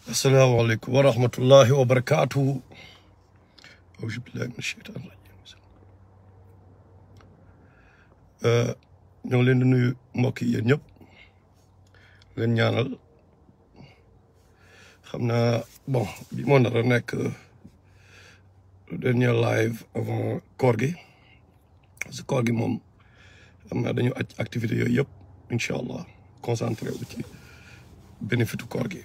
السلام عليكم ورحمة الله وبركاته. أعوذ بالله من الشيطان الرجيم. ñoo ngi leen di nuyu mbokk yi yéen ñëpp leen ñaanal xam naa bon bi moo nar a nekk dernier live avant koor gi parce que koor gi moom xam naa dañu aj activité yooyu yëpp incha allah concentré wu ci bénéfice koor gi.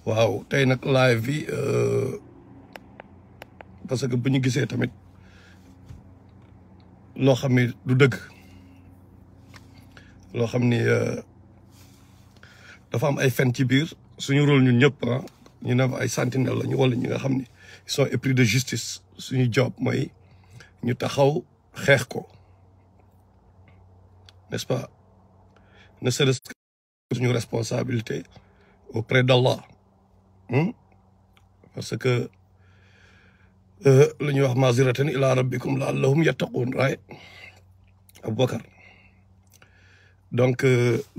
waaw tey nag live bi parce que bu ñu gisee tamit loo xam ni du dëgg loo xam ni dafa am ay fen ci biir suñu rôle ñun ñëpp ñu ne ay sentinelle lañu wala ñi nga xam ni ils sont épris de justice suñu job mooy ñu taxaw xeex ko n'est-ce pas ne serait-ce que suñu responsabilité auprès d'Allah parce que lu ñuy wax maziratan ila rabbikum la'allahum yattaqun right Aboubacar donc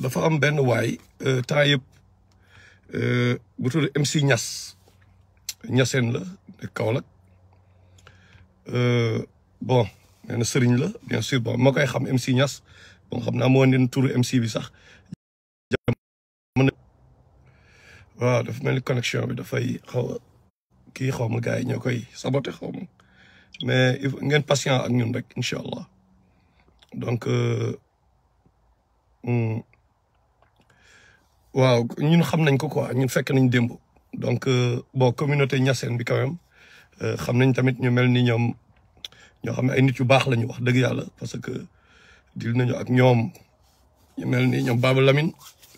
dafa am benn waay temps yëpp bu tudd MC Niasse Niassène la de Kaolack bon nee na sëriñ la bien sûr bon moo koy xam MC Niasse bon xam naa moo nen turu MC bi sax waaw dafa mel ni connexion bi dafay xaw a kii xaw ma gars yi ñoo koy saboté xaw ma mais ngeen patient ak ñun rek incha allah donc waaw ñun xam nañ ko quoi ñun fekk nañ démb donc bon communauté Niassène bi quand même xam nañ tamit ñu mel ni ñoom ñoo xam ne ay nit yu baax la ñu wax dëgg yàlla parce que dil nañu ak ñoom ñu mel ni ñoom Baba Lamine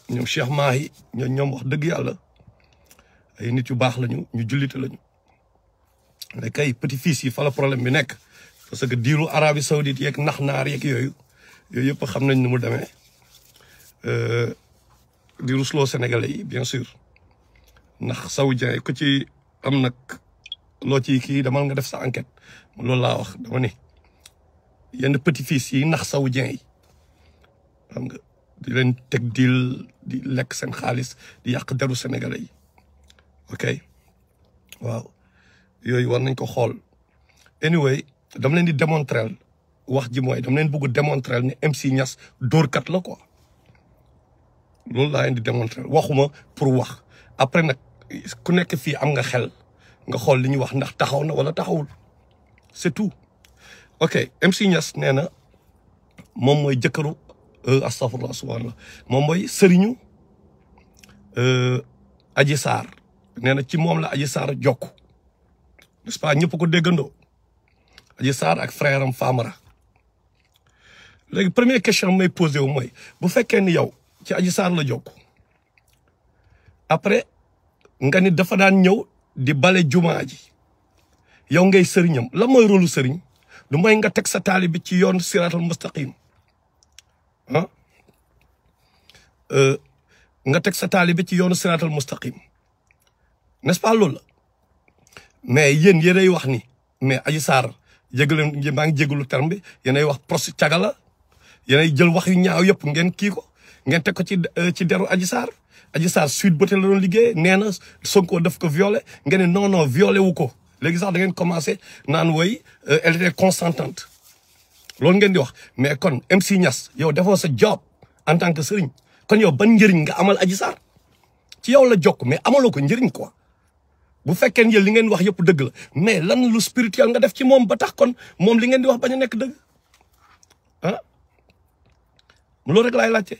ñoom Cheikh Mahi ñoom wax dëgg yàlla ay nit yu baax lañu ñu jullite lañu mais kay petit fils yi fa la problème bi nekk parce que diiru Arabie Saoudite yeeg nax naar yeeg yooyu yëpp xam nañ ni mu demee di rusloo sénégalais yi bien sûr ndax saoudien yi ku ci am nag loo ci kii damal nga def sa enquête loolu laa wax dama ne yenn petit fils yi nax saoudien yi xam nga di leen teg diil di lekk seen xaalis di yàq deru sénégalais yi ok waaw yooyu war nañ ko xool anyway dama leen di démontrer wax ji mooy dama leen bëgg démontrer ne MC Niasse Daure Katt la quoi loolu laa leen di démontrer waxuma pour wax après nag ku nekk fii am nga xel nga xool li ñuy wax ndax taxaw na wala taxawul c'est tout ok MC Niasse nee na moom mooy jëkkëru astafurlah subhanallah moom mooy sëriñu Adji Sarr nee na ci moom la Adji Sarr jokk n'est-ce pas ñëpp ko déggandoo Adji Sarr ak frère am Famara léegi première question may posé wu mooy bu fekkee ni yow ci Adji Sarr la jokk après nga ni dafa daan ñëw di bale jumaa ji yow ngay sëriñam la mooy rôlu sëriñ du mooy nga teg sa taalibe ci yoon siratal mustaqim nga teg sa taalibe ci yoonu siratal mustaqim n'est-ce pas loolu la mais yéen yéenay wax ni mais Adji Sarr jégalu maa ngi jégalu terme bi yéenay wax prosti cagala yéenay jël wax yu ñaaw yëpp ngeen kii ko ngeen teg ko ci deru Adji Sarr Adji Sarr suite ba la doon liggéey nee na Sonko daf ko violé ngeen ne non violé wu ko léegi sax da ngeen commencé naan woy elle était consentante loolu ngeen di wax mais kon MC Niasse yow defoo sa job en tant que sëriñ kon yow ban njëriñ nga amal Adji Sarr ci yow la jokk mais amaloo ko njëriñ quoi bu fekkee ne li ngeen wax yëpp dëgg la mais lan lu spirituel nga def ci moom ba tax kon moom li ngeen di wax bañ a nekk dëgg loolu rek laay laajte.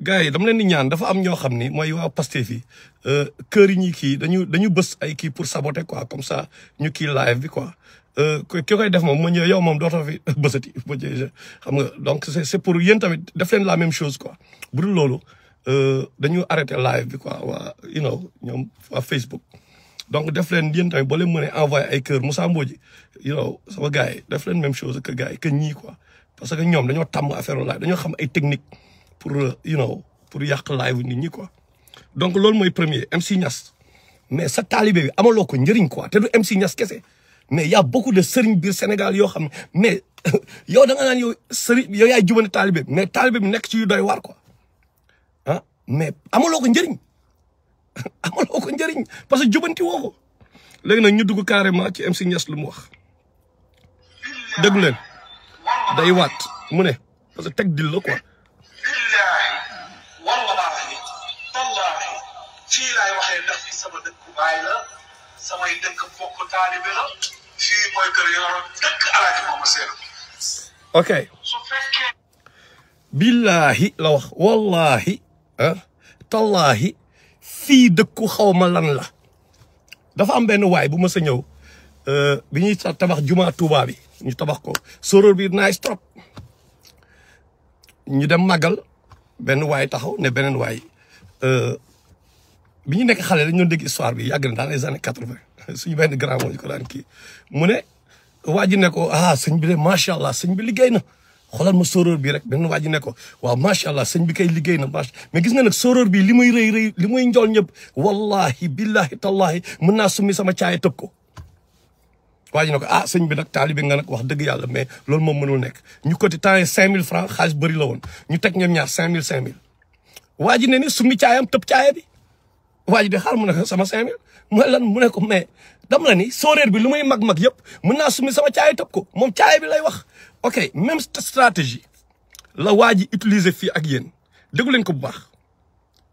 gars yi dama leen di ñaan dafa am ñoo xam ni mooy waa Pastef yi kër yi ñuy kii dañu bës ay kii pour saboter quoi comme ça ñu kii live bi quoi ki koy def moom ma ñëw yow moom dootoo fi bësati ba xam nga donc c'est pour yéen tamit def leen la même chose quoi bu dul loolu dañu arrêté live bi quoi waa ñoom waa Facebook donc def leen yéen tamit boo leen mënee envoyé ay kër Moussa Mbodji sama gars yi def leen même chose que gars yi que ñii quoi parce que ñoom dañoo tàmm affaire live dañoo xam ay technique pour pour yàq live nit ñi quoi donc loolu mooy premier MC Niasse mais sa taalibe bi amaloo ko njëriñ quoi te du MC Niasse kese mais y a beaucoup de sëriñ biir Sénégal yoo xam ne mais yow da nga naan yow sëriñ yow yaay jubane taalibe mais taalibe bi nekk ci yu doy waar quoi ah mais amaloo ko njëriñ amaloo ko njëriñ parce que jubanti woo ko léegi nag ñu dugg carrément ci MC Niasse lu mu wax déglu leen day waat mu ne parce que teg dil la quoi. billahi wallahi tallahi fii laay waxee ndax fii sama dëkku baay la samay dëkk bokk taalibe la fii mooy kër yoro dëkk alaaji Mama Seen. ok su fekkee. billahi la wax wallahi ah tallahi fii dëkku xawma lan la dafa am benn waay bu ma sa ñëw bi ñuy tabax jumaa Tuubaa bi ñu tabax ko soror bi nice trop ñu dem màggal benn waay taxaw ne beneen waay bi ñu nekk xale dañu doon dégg histoire bi yàgg na dans les années 80 suñu benn grand moo ñu ko daan kii mu ne waa ji ne ko ah sëñ bi de macha allah sëñ bi liggéey na xoolal ma soror bi rek benn waa ji ne ko waaw macha allah sëñ bi kay liggéey na mais gis nga nag soror bi li muy rëy rëy li muy njool ñëpp wallahi billahi tallahi mën naa summi sama caay tëb ko waa ji ne ko ah sëñ bi nag taalibe nga nag wax dëgg yàlla mais loolu moom mënul nekk ñu côté temps yi 5000 francs xaalis bëri la woon ñu teg ñoom ñaar 5000 waa ji ne ni summi caayam tëb caaya bi waa ji de xaar mu ne ko sama 5000 mooy lan mu ne ko mais dama la ni sóoréer bi lu muy mag-mag yëpp mën naa summi sama caaya tëb ko moom caaya bi lay wax ok même stratégie la waa ji utiliser fii ak yéen déggu leen ko bu baax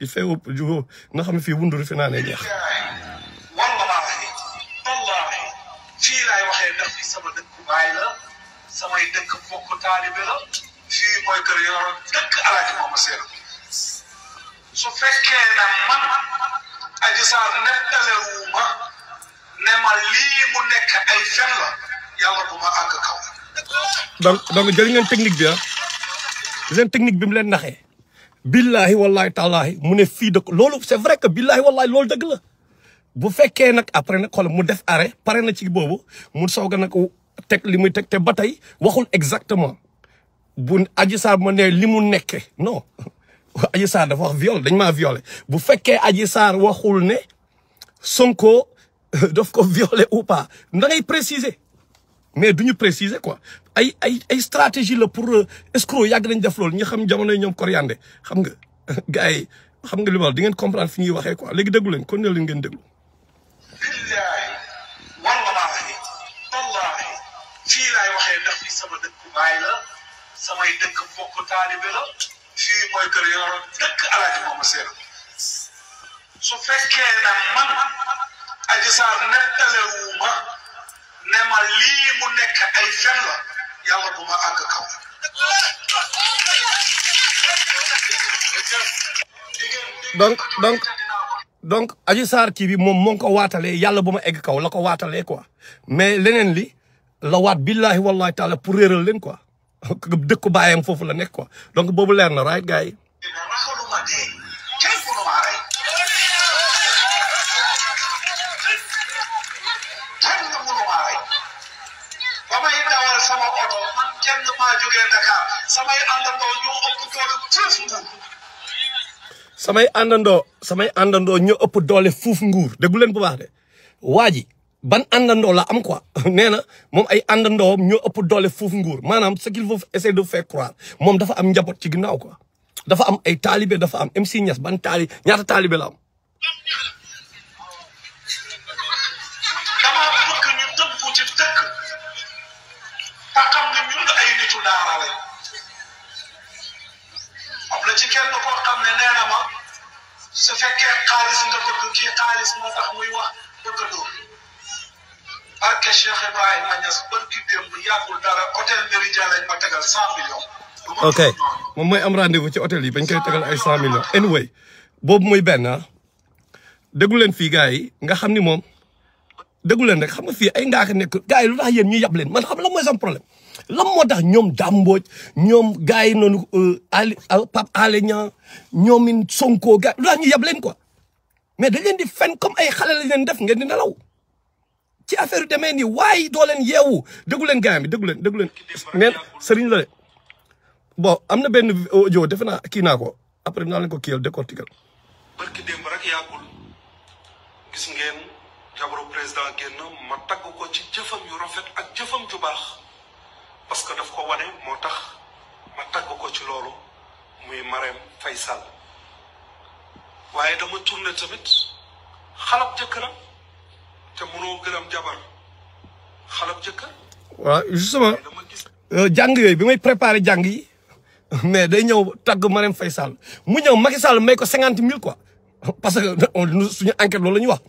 il fait nga xam ne fii wundu fi naa ne jeex wallahi tallahi fii laay waxee ndax fii sama dëkku baay la samay dëkk bokk taalibe la fii mooy kër yoro dëkk alaaji Mama Seen. su fekkee na man Adji Sarr nettalewu ma ne ma lii mu nekk ay fen la yàlla bu ma àgg kaw. donc jël ngeen technique bi ah leen technique bi mu leen naxee billahi wallahi taalahi mu ne fii dëkk loolu c'est vrai que billahi wallahi loolu dëgg la bu fekkee nag après nag xool mu def arrêt pare na ci boobu mu soog a nag teg li muy teg te ba tey waxul exactement bu Adji Sarr ma ne li mu nekke non Adji Sarr dafa wax viol dañ maa violé bu fekkee Adji Sarr waxul ne Sonko daf ko violé ou pas da ngay préciser mais duñu préciser quoi ay stratégie la pour escroc yàgg nañ def loolu ñi xam jamono yi ñoom Koriandé xam nga gars yi xam nga li ma wax di ngeen comprendre fi ñuy waxee quoi léegi déglu leen kon ne leen ngeen déglu. billahi wallahi tallahi fii laay waxee ndax fii sama dëkku baay la samay dëkk bokk taalibe la fii mooy kër yoro dëkk alaaji Mama Seen. su fekkee na man Adji Sarr nettalewu ma ne ma lii mu nekk ay fen la yàlla bu ma àgg kaw. donc Adji Sarr kii bi moom moo ngi ko waatalee yàlla bu ma egg kaw la ko waatalee quoi mais leneen li la waat billahi wallahi taala pour réeral leen quoi dëkku baayam foofu la nekk quoi donc boobu leer na right gars yi. raxaluma dee kenn mënu maa rey kenn mënu maa rey ba may dawal sama oto man kenn maa jógee Dakar samay àndandoo ñoo ëpp doole fuuf nguur. samay àndandoo ñoo ëpp doole fuuf nguur déggu leen bu baax de waa ji ban àndandoo la am quoi nee na moom ay àndandoom ñoo ëpp doole fuuf nguur maanaam ce qu'il faut essayer de faire croire moom dafa am njaboot ci ginnaaw quoi dafa am ay taalibe dafa am MC Niasse ban ñaata taalibe la am. damaa bëgg ñu tënku ci dëkk te xam ne ñun ay nitu daara lañ am na ci kenn koo xam ne nee na ma su fekkee xaalis nga bëgg kii xaalis moo tax muy wax bëgg dóor. barke Cheikh Ibrahima Niass barki démb yàggul dara hôtel Méridien lañ ma tegal 100 millions. ok moom mooy am rendez-vous ci hôtel yi bañ koy tegal ay 100 millions anyway boobu muy benn déggu leen fii gars yi nga xam ni moom déggu leen rek xam nga fii ay ngaaka nekk gars yi lu tax yéen ñu yab leen man xam la mooy sam problème lan moo tax ñoom dàmbooj ñoom gars yi noonu Pape Alé Niang ñoomin Sonko gars lu tax ñu yab leen quoi mais dañ leen di fen comme ay xale lañ leen def ngeen di nelaw ci affaire yu demee nii waaye doo leen yeewu déggu leen gars yi déggu leen neen sëriñ la de bon am na benn audio defe naa kii naa ko après naa leen ko kiyal décortiquer. barki démb rek yàggul gis ngeen jabaru président génn ma tagg ko ci jëfam yu rafet ak jëfam ju baax parce que daf ko wane moo tax ma tagg ko ci loolu muy Marème Faye Sall waaye dama tourné tamit xalab jëkkëram te mënoo gërëm jabar xalab jëkkër. waaw justement jàng yooyu bi may préparé jàng yi mais day ñëw tagg Marème Faye Sall mu ñëw Macky Sall may ko 50 000 quoi parce que suñu enquête loolu la ñuy wax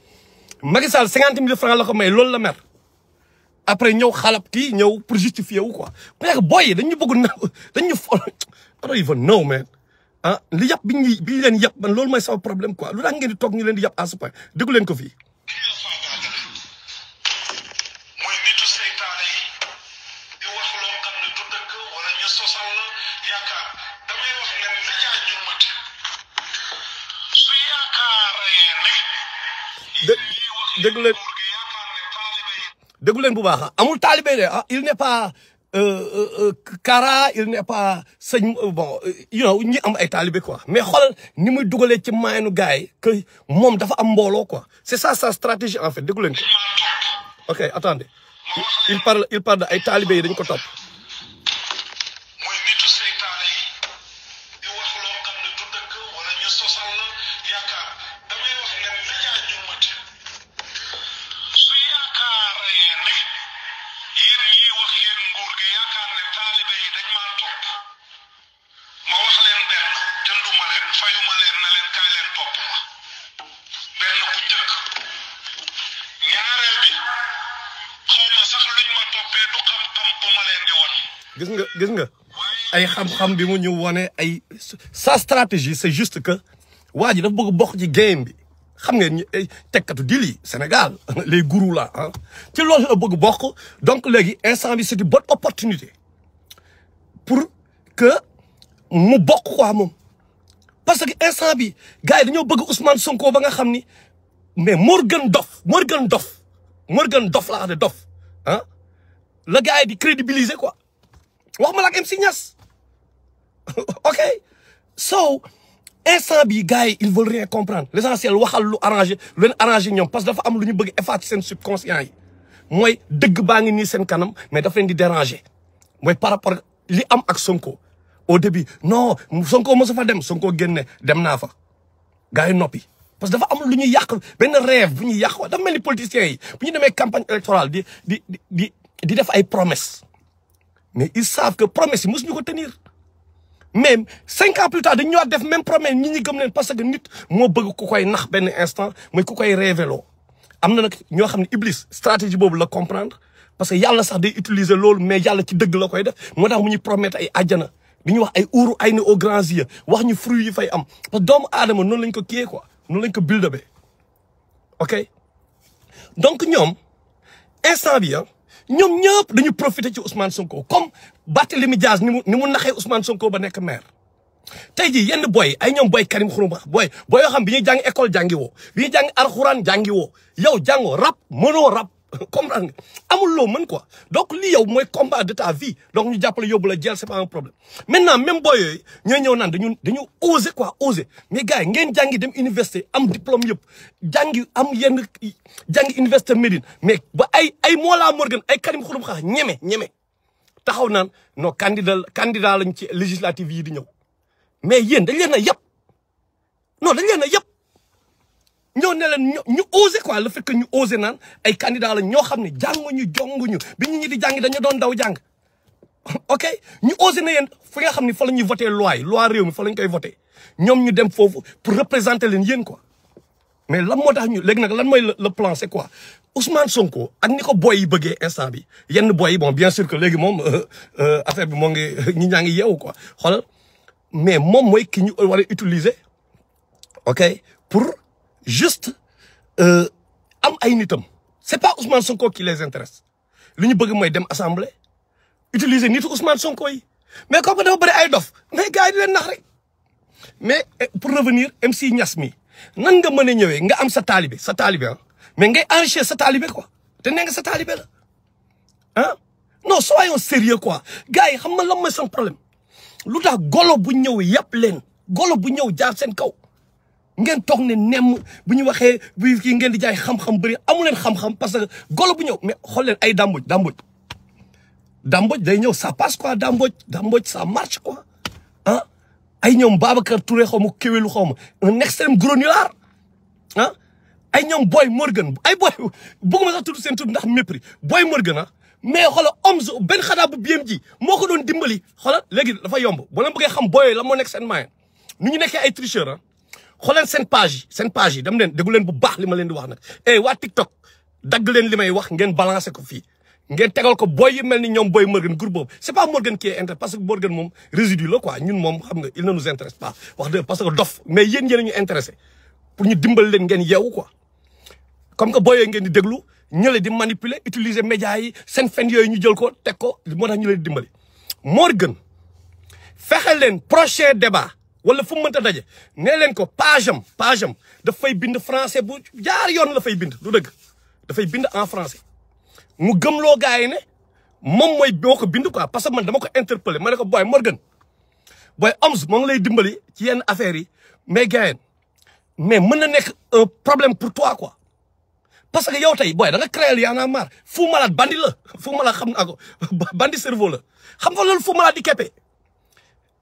Macky Sall 50 000 francs la ko may loolu la mer après ñëw xalab kii ñëw pour justifier wu quoi bu nekk boy yi dañu bëgg na dañu fol I don't even know man ah li yàpp bi ñu leen yàpp man loolu mooy sama problème quoi lu tax ngeen di toog ñu leen di yàpp à ce point déggu leen ko fii. mooy nitu seytaane yi di wax loo xam ne du dëgg wala ñu sosal la yaakaar damay wax ne média ñu mati su yaakaaree ne. déggu leen bu baax amul taalibe de ah il n'est pas Kara il n'est pas sëñ bon you know ñi am ay taalibe quoi mais xoolal ni muy dugalee ci maayanu gars yi que moom dafa am mbooloo quoi c'est ça sa stratégie en fait déggu leen ko ok attendez il parle de ay taalibe yi dañ ko topp. mooy nitu seytaane yi di wax loo xam ne du dëgg wala ñu sosal la yaakaar damay wax ne média ñu mati su yaakaaree ne yéen ñiy wax yéen nguur gi yaakaar ne taalibe yi dañ maa topp ma wax leen benn jënduma leen fayuma leen na leen kaay leen topp ma benn bu njëkk ñaareel bi xaw ma sax luñ ma toppee du xam-xam bu ma leen di won. gis nga ay xam-xam bi mu ñu wone ay sa stratégie c'est juste que waa ji dafa bëgg bokk ci game bi xam ngeen ñi ay tekkatu dil yi Sénégal les gourous là ah ci loolu la bëgg bokk donc léegi instant bi c'est une bonne opportunité pour que mu bokk quoi moom parce que instant bi gars yi dañoo bëgg Ousmane Sonko ba nga xam ni mais Morgan dof laa xam ne dof ah la gars yi di crédibiliser quoi wax ma la ak MC Niasse ok so instant bi gars yi ils veulent rien comprendre l'essentiel waxal lu arrangé lu leen arrangé ñoom parce que dafa am lu ñu bëgg effacer seen subconscient yi mooy dëgg baa ngi nii seen kanam mais dafa leen di déranger mooy par rapport li am ak Sonko au début non Sonko mosu fa dem Sonko génne dem naa fa gars yi noppi parce que dafa am lu ñuy yàq benn rêve bu ñuy yàq dafa mel ni politiciens yi bu ñu demee campagne électorale di def ay promesses mais ils savent que promesses yi mosuñu ko tenir même 5 ans plus tard dañu ñëwaat def même promesse ñi gëm leen parce que nit moo bëgg ku koy nax benn instant mooy ku koy révélo am na nag ñoo xam ne Iblis stratégie boobu la comprendre parce que yàlla sax day utiliser loolu mais yàlla ci dëgg la koy def moo tax mu ñuy promettre ay àjjana di ñu wax ay uuru ay ni aux grands yeux wax ñu fruits yi fay am parce que doomu aadama noonu lañ ko kiiyee quoi noonu lañ ko build-upé ok donc ñoom instant bi ñoom ñëpp dañu profiter ci Ousmane Sonko comme Barthélémy Dias ni mu naxee Ousmane Sonko ba nekk maire tey jii yenn boy ay ñoom boy Karim Xurum boy yoo xam bi ñuy jàng école jàngi woo bi ñuy jàng alxuraan jàngi woo yow jàngoo rap mënoo rap comprendre nga amul loo mën quoi donc lii yow mooy combat de ta vie donc ñu jàppale yóbbu la jël c'est pas un problème maintenant même boy yooyu ñooy ñëw naan dañu oser quoi oser mais gars yi ngeen jàngi dem université am diplôme yëpp jàngi am yenn jàngi université Médine mais ba ay Mollah Morgun ay Karim Xurum Xax ñeme taxaw naan non candidat lañ ci législative yi di ñëw mais yéen dañ leen a yëpp non dañ leen a yëpp ñoo ne leen ñu osé quoi le fait que ñu osé naan ay candidat lañ ñoo xam ne jànguñu jonguñu bi ñu ñi di jàng dañu doon daw jàng ok ñu osé na yéen fi nga xam ne fa la ñuy voté loi réew mi fa lañ koy voté ñoom ñu dem foofu pour représenter leen yéen quoi mais lan moo tax ñu léegi nag lan mooy le plan c'est quoi Ousmane Sonko ak ni ko boy yi bëggee instant bi yenn boy yi bon bien sûr que léegi moom affaire bi moo ngi ñi ñaa ngi yeewu quoi xoolal mais moom mooy ki ñu war a utiliser ok pour juste am ay nitam c'est pas Ousmane Sonko qui les intéresse li ñu bëgg mooy dem assemblée utiliser nitu Ousmane Sonko yi mais comme que dafa bëri ay dof mais gars yi di leen nax rek mais pour revenir MC Niasse mi nan nga mën a ñëwee nga am sa taalibe ah mais ngay enrichir sa taalibe quoi te nee nga sa taalibe la ah non soyons sérieux quoi gars yi xam nga lan mooy son problème lu tax golo bu ñëw yàpp leen golo bu ñëw jaar seen kaw ngeen toog ne nemm bu ñu waxee bu kii ngeen di jaay xam-xam bëri amu leen xam-xam parce que golo bu ñëw mais xool leen ay damboj day ñëw ça passe quoi damboj ça marche quoi ah ay ñoom Babacar Touré xaw ma kéwélu xaw ma un extrême grenouillard ah ay ñoom Boy Morgan ay boy bëgguma sax tudd seen tudd ndax mépris Boy Morgan ah mais xoolal Oms benn xadaa bu biem ji moo ko doon dimbali xoolal léegi dafa yomb boo leen bëggee xam booyee la moo nekk seen moyen nu ñu nekkee ay tricheur ah xooleen seen page yi dem leen déggu leen bu baax li ma leen di wax nag waa TikTok dagg leen li may wax ngeen balancé ko fii ngeen tegal ko boy yi mel ni ñoom Boy Morgan groupe boobu c'est pas Morgan qui est intéressé parce que Morgan moom résidu la quoi ñun moom xam nga il ne nous intéresse pas wax dëgg parce que dof mais yéen ñu intéressé pour ñu dimbal leen ngeen yeewu quoi comme que boy yooyu ngeen di déglu ñële di manipuler utiliser médias yi seen fen yooyu ñu jël ko teg ko moo tax ñu leen di dimbali Morgan fexe leen prochain débat wala fu mu mënta daje nee leen ko page am dafay bind français bu jaar yoon la fay bind du dëgg dafay bind en français mu gëmloo gars yi ne moom mooy boo ko bind quoi parce que man dama ko interpeller ma ne ko Boy Morgan Boy Oms moo ngi lay dimbali ci yenn affaires yi mais gars mais mën na nekk un problème pour toi quoi parce que yow tey booy da nga créé Y'en a marre Fou Malade bandi la Fou Malade xam naa ko bandi cerveau la xam nga loolu Fou Malade di keppe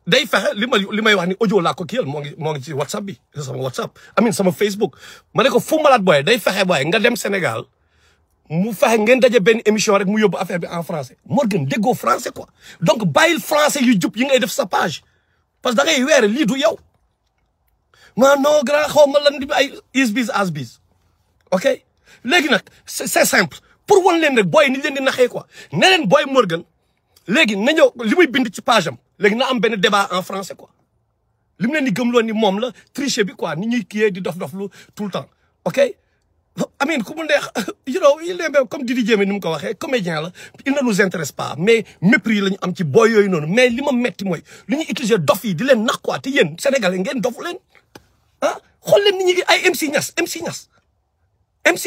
day fexe li may wax ni audio laa ko kiyal moo ngi ci WhatsApp bi sama WhatsApp sama Facebook ma ne ko Fou Malade booy day fexe booy nga dem Sénégal mu fexe ngeen daje benn émission rek mu yóbbu affaire bi en français Morgan déggoo français quoi donc bàyyil français yu jub yi ngay def sa page parce que da ngay weere lii du yow ma non grand xaw ma lan di ay is ok léegi nag c'est simple pour wan leen rek booy ni leen di naxee quoi ne leen Boy Morgan léegi na ñëw li muy bind ci page am léegi na am benn débat en français quoi li mu leen di gëmloo ni moom la tricher bi quoi ni ñuy kiyee di dof-doflu tout le temps ok ku mu neex il est même comme Didi Diémé ni mu ko waxee comédien la il ne nous intéresse pas mais mépris la ñu am ci booy yooyu noonu mais li ma metti mooy li ñuy utiliser dof yi di leen nax quoi te yéen Sénégalais ngeen dofu leen xool leen ni ñu ay MC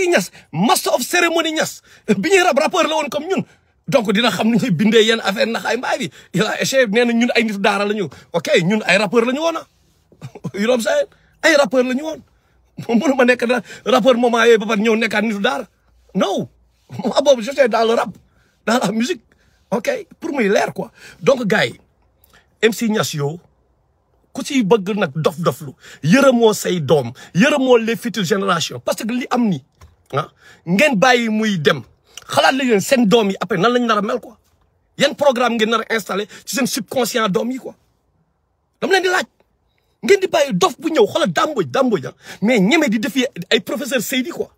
Niasse master of ceremony Niasse bi ñuy rappeur la woon comme ñun donc dina xam ni ñuy bindee yenn affaire nax ay mbaay bi il a échec nee na ñun ay nit daara la ñu ok ñun ay rappeur la ñu woon you know what I'm saying ay rappeur la ñu woon mënu ma nekk rappeur moment yooyu ba pare ñëw nekkaat nitu daara non moi boobu j'étais dans le rap dans la musique ok pour muy leer quoi donc gars yi MC Niasse yow ku ci bëgg nag dof-doflu yërëmoo say doom yërëmoo les futures générations parce que li am ni ngeen bàyyi muy dem xalaat la yéen seen doom yi après nan lañ nar a mel quoi yan programme ngeen nar a installé ci seen subconscient doom yi quoi dama leen di laaj ngeen di bàyyi dof bu ñëw xoolal damboj mais ñeme di defi ay professeur Seydi quoi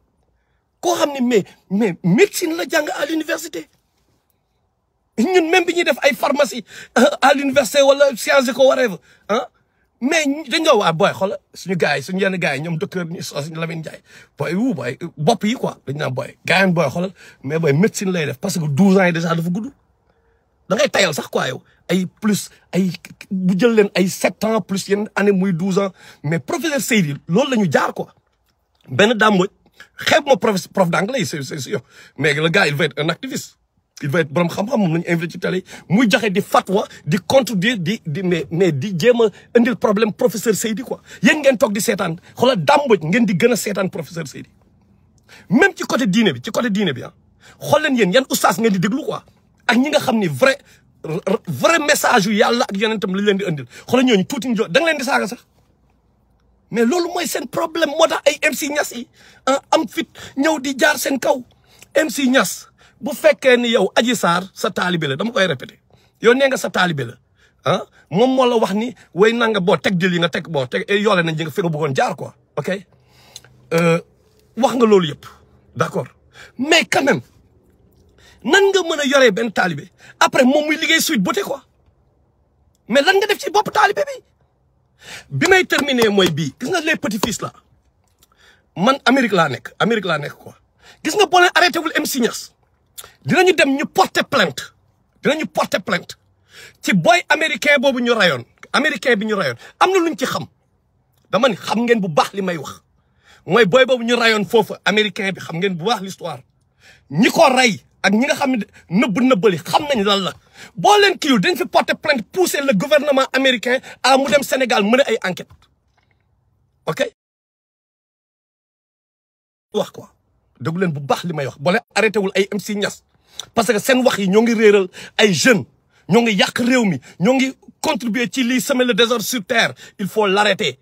koo xam ne mais médecine la jàng à l'université ñun même bi ñuy def ay pharmacie à l'université wala Sciences Éco whatever mais dañoo waa booy xoolal suñu gars yi suñu yenn gars yi ñoom docteur suñu Lamine Ndiaye booy bopp yi quoi dañu naan booy gars yi booy xoolal mais booy médecine lay def parce que 12 ans yi déjà dafa gudd da ngay tayal sax quoi yow ay plus ay bu jël leen ay 7 ans plus yenn année muy 12 ans mais professeur Seydi loolu la ñu jaar quoi benn dàmm xeeb ma prof d'anglais c'est sûr mais le gars il va être un activiste il va être borom xam-xam moom la ñu invité ci télé muy joxe di fatwa di contredire mais di jéem a indil problème professeur Seydi quoi yéen ngeen toog di seetaan xoolal dàmboj ngeen di gën a seetaan professeur Seydi même ci côté diine bi xool leen yéen yan oustaz ngeen di déglu quoi ak ñi nga xam ni vrai message yu yàlla ak yonentam li leen di indil xoolal ñooñu tuuti ñu da nga leen di saaga sax mais loolu mooy seen problème moo tax ay MC Niasse yi am fit ñëw di jaar seen kaw MC Niasse bu fekkee ni yow Adji Sarr sa taalibe la dama koy répété yow nee nga sa taalibe la moom moo la wax ni way nanga boo teg jël yi nga teg boo teg yoole nañ ji nga fi nga bëggoon jaar quoi ok wax nga loolu yëpp d'accord mais quand même nan nga mën a yoree benn taalibe après moom muy liggéey suite beauté quoi mais lan nga def ci bopp taalibe bi may terminer mooy bii gis nga les petits fils là man Amérique laa nekk quoi gis nga boo leen arrêté wul MC Niasse dinañu dem ñu porter plainte ci boy américain boobu ñu rayoon américain bi ñu rayoon am na luñ ci xam dama ni xam ngeen bu baax li may wax mooy boy boobu ñu rayoon foofu américain bi xam ngeen bu baax l'histoire ñi ko rey ak ñi nga xam ne nëbbali xam nañ lan la boo leen kiiwul dañ fi porter plainte pousser le gouvernement américain à mu dem Sénégal mën a ay enquête ok wax quoi déglu leen bu baax li may wax boo leen arrêté wul ay MC Niasse parce que seen wax yi ñoo ngi réeral ay jeunes ñoo ngi yàq réew mi ñoo ngi contribuer ci lii semer le désordre sur terre il faut l'arrêter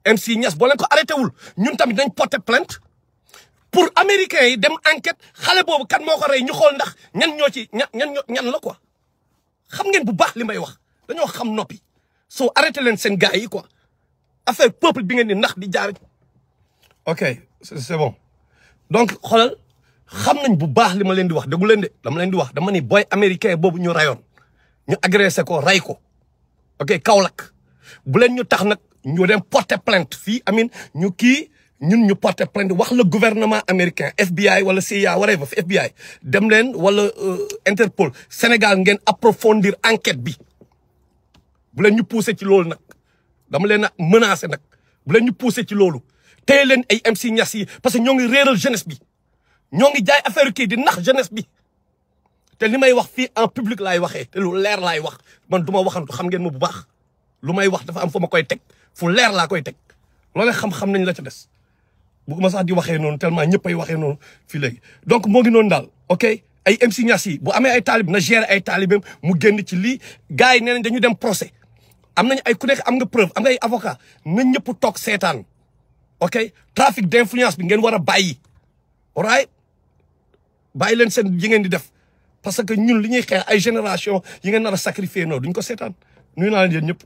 MC Niasse boo leen ko arrêté wul ñun tamit dañ porter plainte pour américains yi dem enquête xale boobu kan moo ko rey ñu xool ndax ñan ñoo ci ñan la quoi xam ngeen bu baax li may wax dañoo xam noppi soo arrêté leen seen gars yi quoi affaire peuple bi ngeen di ndax di jaar ok c'est bon donc xoolal xam nañ bu baax li ma leen di wax déggu leen de dama leen di wax dama ni boy américain boobu ñu rayoon ñu agressé ko ray ko ok Kaolack bu leen ñu tax nag ñu dem porter plainte fii amin ñu kii ñun ñu porter plainte wax le gouvernement américain FBI wala CIA whatever FBI dem leen wala Interpol Sénégal ngeen approfondir enquête bi bu leen ñu pousser ci loolu nag dama leen a menacer nag bu leen ñu pousser ci loolu téye leen ay MC Niasse yi parce que ñoo ngi réeral jeunesse bi ñoo ngi jaay affaire kii di nax jeunesse bi te li may wax fii en public laay waxee te lu leer laay wax man du ma waxantu xam ngeen ma bu baax lu may wax dafa am fu ma koy teg fu leer laa koy teg loolee xam-xam nañ la ca des bëgguma sax di waxee noonu tellement ñëpp ay waxee noonu fii léegi donc moo ngi noonu daal ok ay MC Niasse yi bu amee ay taalib na gérer ay taalibam mu génn ci lii gars yi nee nañ dañu dem procès am nañu ay ku nekk am nga preuve am nga ay avocat nañ ñëpp toog seetaan ok trafic d'influence bi ngeen war a bàyyi alright bàyyi leen seen yi ngeen di def parce que ñun li ñuy xeex ay génération yi ngeen nar a sacrifier noonu duñ ko seetaan nuyu naa leen yéen ñëpp